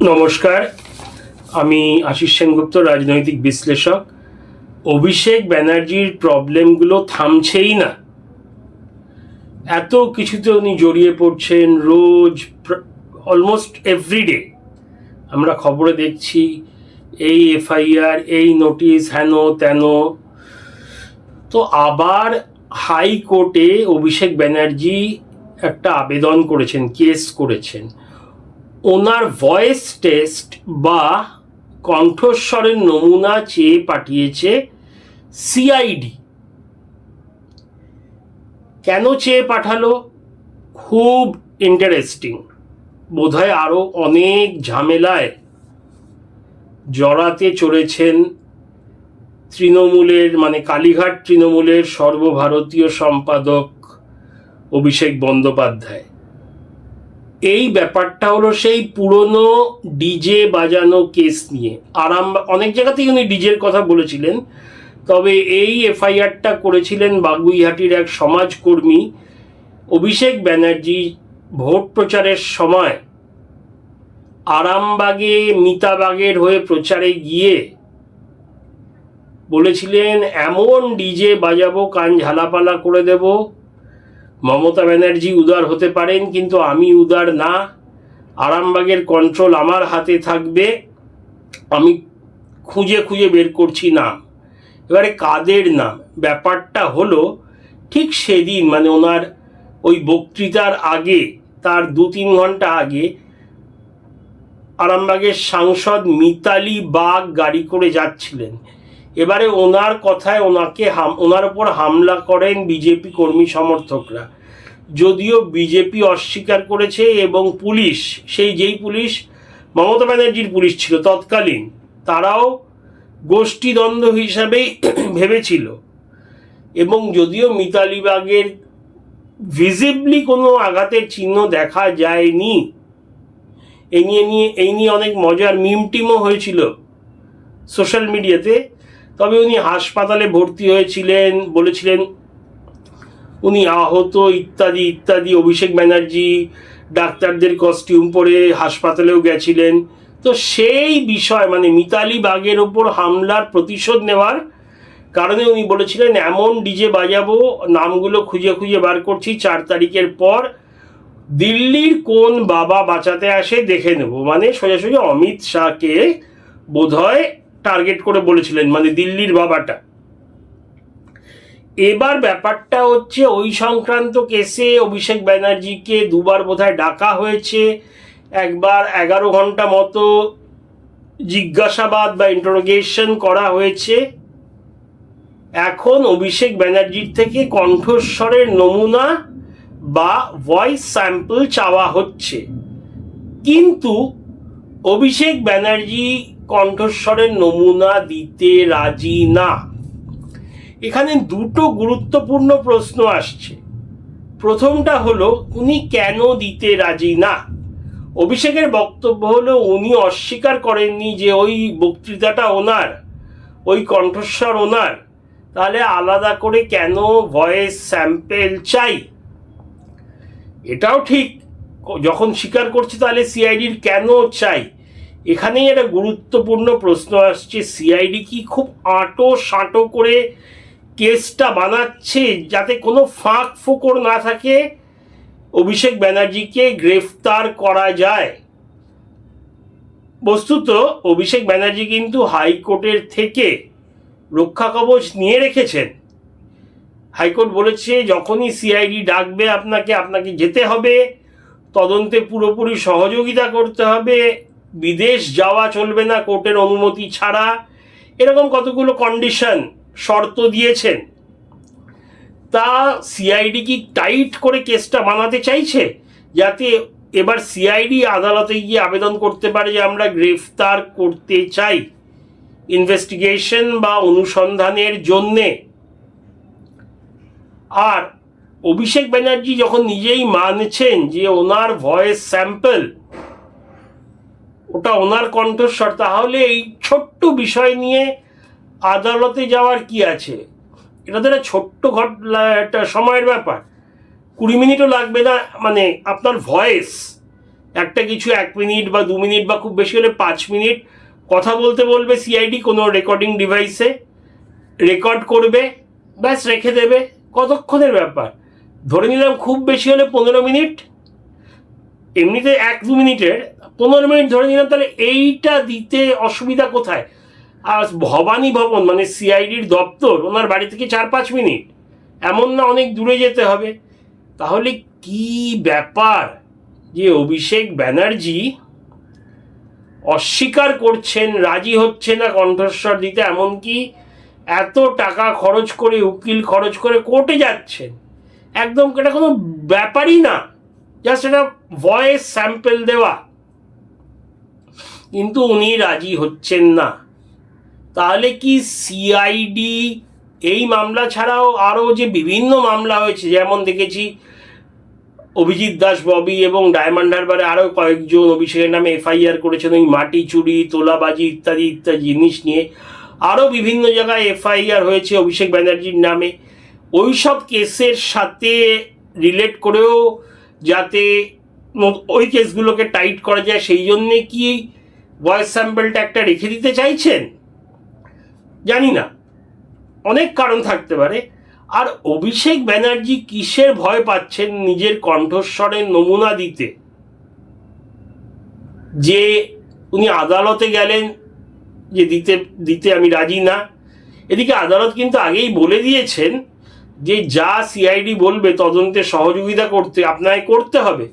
নমস্কার, আমি আশিস সেনগুপ্ত, রাজনৈতিক বিশ্লেষক। অভিষেক ব্যানার্জির প্রবলেমগুলো থামছেই না। এত কিছুতে উনি জড়িয়ে পড়ছেন রোজ, অলমোস্ট এভরিডে আমরা খবরে দেখছি এই এফআইআর, এই নোটিশ, হেন তেন। তো আবার হাইকোর্টে অভিষেক ব্যানার্জি একটা আবেদন করেছেন, কেস করেছেন। ওনার ভয়েস টেস্ট বা কণ্ঠস্বরের নমুনা চেয়ে পাঠিয়েছে সিআইডি। কেন চেয়ে পাঠালো? খুব ইন্টারেস্টিং। বোধহয় আরও অনেক ঝামেলায় জড়াতে চলেছেন তৃণমূলের, মানে কালীঘাট তৃণমূলের সর্বভারতীয় সম্পাদক অভিষেক বন্দ্যোপাধ্যায়। এই ব্যাপারটা হলো সেই পুরনো ডিজে বাজানো কেস নিয়ে। অনেক জায়গাতেই উনি ডিজের কথা বলেছিলেন, তবে এই এফআইআরটা করেছিলেন বাগুইহাটির এক সমাজকর্মী। অভিষেক ব্যানার্জি ভোট প্রচারের সময় আরামবাগে মিতাবাগের হয়ে প্রচারে গিয়ে বলেছিলেন, এমন ডিজে বাজাবো কান ঝালাপালা করে দেব। মমতা ব্যানার্জি উদার হতে পারেন, কিন্তু আমি উদার না। আরামবাগের কন্ট্রোল আমার হাতে থাকবে, আমি খুঁজে খুঁজে বের করছি নাম। এবারে কাদের নাম? ব্যাপারটা হলো ঠিক সেদিন, মানে ওনার ওই বক্তৃতার আগে, তার 2-3 ঘন্টা আগে আরামবাগের সাংসদ মিতালি বাগ গাড়ি করে যাচ্ছিলেন। এবারে ওনার কথায় ওনার ওপর হামলা করেন বিজেপি কর্মী সমর্থকরা। যদিও বিজেপি অস্বীকার করেছে এবং পুলিশ, যেই পুলিশ মমতা ব্যানার্জির পুলিশ ছিল তৎকালীন, তারাও গোষ্ঠীদ্বন্দ্ব হিসাবেই ভেবেছিল। এবং যদিও মিতালি বাগের ভিজিবলি কোনো আঘাতের চিহ্ন দেখা যায়নি, এই নিয়ে অনেক মজার মিম টিমও হয়েছিল সোশ্যাল মিডিয়াতে। তবে উনি হাসপাতালে ভর্তি হয়েছিলেন, বলেছিলেন উনি আহত, ইত্যাদি ইত্যাদি। অভিষেক ব্যানার্জি ডাক্তারদের কস্টিউম পরে হাসপাতালেও গেছিলেন। তো সেই বিষয়, মানে মিতালি বাগের ওপর হামলার প্রতিশোধ নেওয়ার কারণে উনি বলেছিলেন, এমন ডিজে বাজাবো, নামগুলো খুঁজে খুঁজে বার করছি, 4 তারিখের পর দিল্লির কোন বাবা বাঁচাতে আসে দেখে নেব। মানে সোজাসুজি অমিত শাহকে বোধহয় টার্গেট করে বলেছিলেন, মানে দিল্লির বাবাটা। এবার ব্যাপারটা হচ্ছে, ওই সংক্রান্ত কেসে অভিষেক ব্যানার্জিকে 2বার বোধহয় ডাকা হয়েছে। একবার 11 ঘন্টা মতো জিজ্ঞাসাবাদ বা ইন্টারোগেশন করা হয়েছে। এখন অভিষেক ব্যানার্জির থেকে কণ্ঠস্বরের নমুনা বা ভয়েস স্যাম্পল চাওয়া হচ্ছে, কিন্তু অভিষেক ব্যানার্জি কণ্ঠস্বরের নমুনা দিতে রাজি না। এখানে দুটো গুরুত্বপূর্ণ প্রশ্ন আসছে। প্রথমটা হলো, উনি কেন দিতে রাজি না? অভিষেকের বক্তব্য হলো, উনি অস্বীকার করেননি যে ওই বক্তৃতাটা ওনার, ওই কণ্ঠস্বর ওনার। তাহলে আলাদা করে কেন ভয়েস স্যাম্পল চাই? এটাও ঠিক, যখন স্বীকার করছে তাহলে সিআইডির কেন চাই? এখানেই একটা গুরুত্বপূর্ণ প্রশ্ন আসছে। সিআইডি কি খুব আঁটো সাঁটো করে কেসটা বানাচ্ছে যাতে কোনো ফাঁক ফোকর না থাকে, অভিষেক ব্যানার্জিকে গ্রেফতার করা যায়? বস্তুত অভিষেক ব্যানার্জি কিন্তু হাইকোর্টের থেকে রক্ষা কবচ নিয়ে রেখেছেন। হাইকোর্ট বলেছে, যখনই সিআইডি ডাকবে আপনাকে যেতে হবে, তদন্তে পুরোপুরি সহযোগিতা করতে হবে, বিদেশ যাওয়া চলবে না কোর্টের অনুমতি ছাড়া। এরকম কতগুলো কন্ডিশন, শর্ত দিয়েছেন। তা সিআইডি কি টাইট করে কেসটা বানাতে চাইছে, যাতে এবার সিআইডি আদালতে গিয়ে আবেদন করতে পারে যে আমরা গ্রেফতার করতে চাই ইনভেস্টিগেশন বা অনুসন্ধানের জন্যে? আর অভিষেক ব্যানার্জি যখন নিজেই মানছেন যে ওনার ভয়েস স্যাম্পল, ওটা ওনার কণ্ঠস্বর, তাহলে এই ছোট্ট বিষয় নিয়ে আদালতে যাওয়ার কি আছে? এটা তো একটা ছোট্ট একটা সময়ের ব্যাপার, 20 মিনিটও লাগবে না। মানে আপনার ভয়েস, একটা কিছু 1 মিনিট বা 2 মিনিট বা খুব বেশি হলে 5 মিনিট কথা বলতে বলবে সিআইডি কোনো রেকর্ডিং ডিভাইসে, রেকর্ড করবে, ব্যাস রেখে দেবে। কতক্ষণের ব্যাপার, ধরে নিলাম খুব বেশি হলে 15 মিনিট, এমনিতে 1-2 মিনিটের, 15 মিনিট ধরে নিলাম। তাহলে এইটা দিতে অসুবিধা কোথায়? আর ভবানী ভবন মানে সিআইডির দপ্তর ওনার বাড়ি থেকে 4-5 মিনিট, এমন না অনেক দূরে যেতে হবে। তাহলে কি ব্যাপার যে অভিষেক ব্যানার্জি অস্বীকার করছেন, রাজি হচ্ছে না কণ্ঠস্বর দিতে, এমনকি এত টাকা খরচ করে, উকিল খরচ করে কোর্টে যাচ্ছেন, একদম এটা কোনো ব্যাপারই না, জাস্ট এটা ভয়েস স্যাম্পল দেওয়া, কিন্তু উনি রাজি হচ্ছেন না। তাহলে কি সিআইডি এই মামলা ছাড়াও আরও যে বিভিন্ন মামলা হয়েছে, যেমন দেখেছি অভিজিৎ দাস ববি এবং ডায়মন্ড হারবারে আরও কয়েকজন অভিষেকের নামে এফআইআর করেছেন ওই মাটি চুরি, তোলাবাজি ইত্যাদি ইত্যাদি জিনিস নিয়ে, আরও বিভিন্ন জায়গায় এফআইআর হয়েছে অভিষেক ব্যানার্জির নামে। ওই সব কেসের সাথে রিলেট করেও যাতে ওই কেসগুলোকে টাইট করা যায়, সেই জন্যে কি ভয়েস স্যাম্পলটা একটা রেখে দিতে চাইছেন? জানি না, অনেক কারণ থাকতে পারে। আর অভিষেক ব্যানার্জি কিসের ভয় পাচ্ছেন নিজের কণ্ঠস্বরের নমুনা দিতে? যে উনি আদালতে গেলেন যে দিতে দিতে আমি রাজি না, এদিকে আদালত কিন্তু আগেই বলে দিয়েছেন যে যা সিআইডি বলবে তদন্তে সহযোগিতা করতে আপনাকে করতে হবে।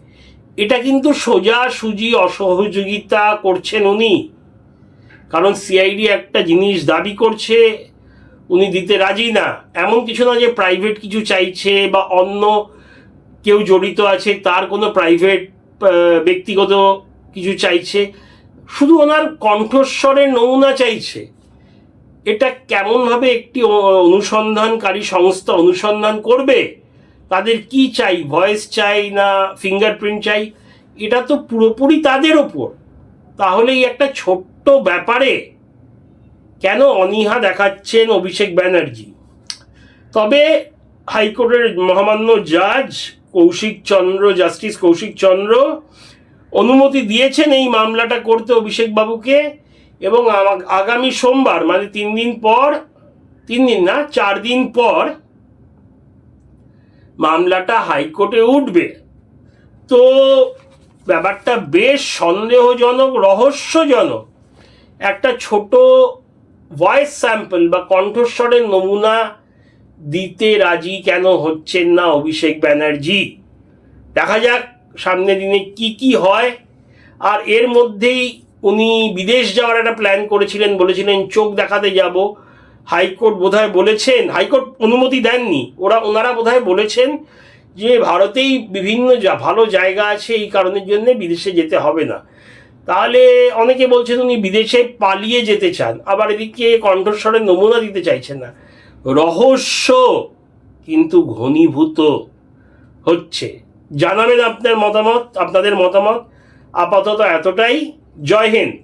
এটা কিন্তু সোজাসুজি অসহযোগিতা করছেন উনি, কারণ সিআইডি একটা জিনিস দাবি করছে, উনি দিতে রাজি না। এমন কিছু না যে প্রাইভেট কিছু চাইছে বা অন্য কেউ জড়িত আছে তার কোনো প্রাইভেট ব্যক্তিগত কিছু চাইছে, শুধু ওনার কণ্ঠস্বরের নমুনা চাইছে। এটা কেমনভাবে একটি অনুসন্ধানকারী সংস্থা অনুসন্ধান করবে? তাদের কি চাই, ভয়েস চাই না ফিঙ্গারপ্রিন্ট চাই, এটা তো পুরোপুরি তাদের ওপর। তাহলে এই একটা ছোট্ট ব্যাপারে কেন অনীহা দেখাচ্ছেন অভিষেক ব্যানার্জি? তবে হাইকোর্টের মহামান্য জাজ জাস্টিস কৌশিক চন্দ্র অনুমতি দিয়েছেন এই মামলাটা করতে অভিষেক বাবুকে, এবং আগামী সোমবার মানে 4 দিন পর মামলাটা হাইকোর্টে উঠবে। তো ব্যাপারটা বেশ সন্দেহজনক, রহস্যজনক। একটা ছোট ভয়েস স্যাম্পল বা কণ্ঠস্বরের নমুনা দিতে রাজি কেন হচ্ছেন না অভিষেক ব্যানার্জি? দেখা যাক সামনের দিনে কি কি হয়। আর এর মধ্যেই উনি বিদেশ যাওয়ার একটা প্ল্যান করেছিলেন, বলেছিলেন চোখ দেখাতে যাব। হাইকোর্ট বোধহয় বলেছেন, হাইকোর্ট অনুমতি দেননি, ওনারা বোধহয় বলেছেন যে ভারতেই বিভিন্ন ভালো জায়গা আছে, এই কারণের জন্য বিদেশে যেতে হবে না। তাহলে অনেকে বলছেন উনি বিদেশে পালিয়ে যেতে চান, আবার এদিকে কণ্ঠস্বরের নমুনা দিতে চাইছেন না। রহস্য কিন্তু ঘনীভূত হচ্ছে। জানাবেন আপনাদের মতামত। আপাতত এতটাই। জয় হিন্দ।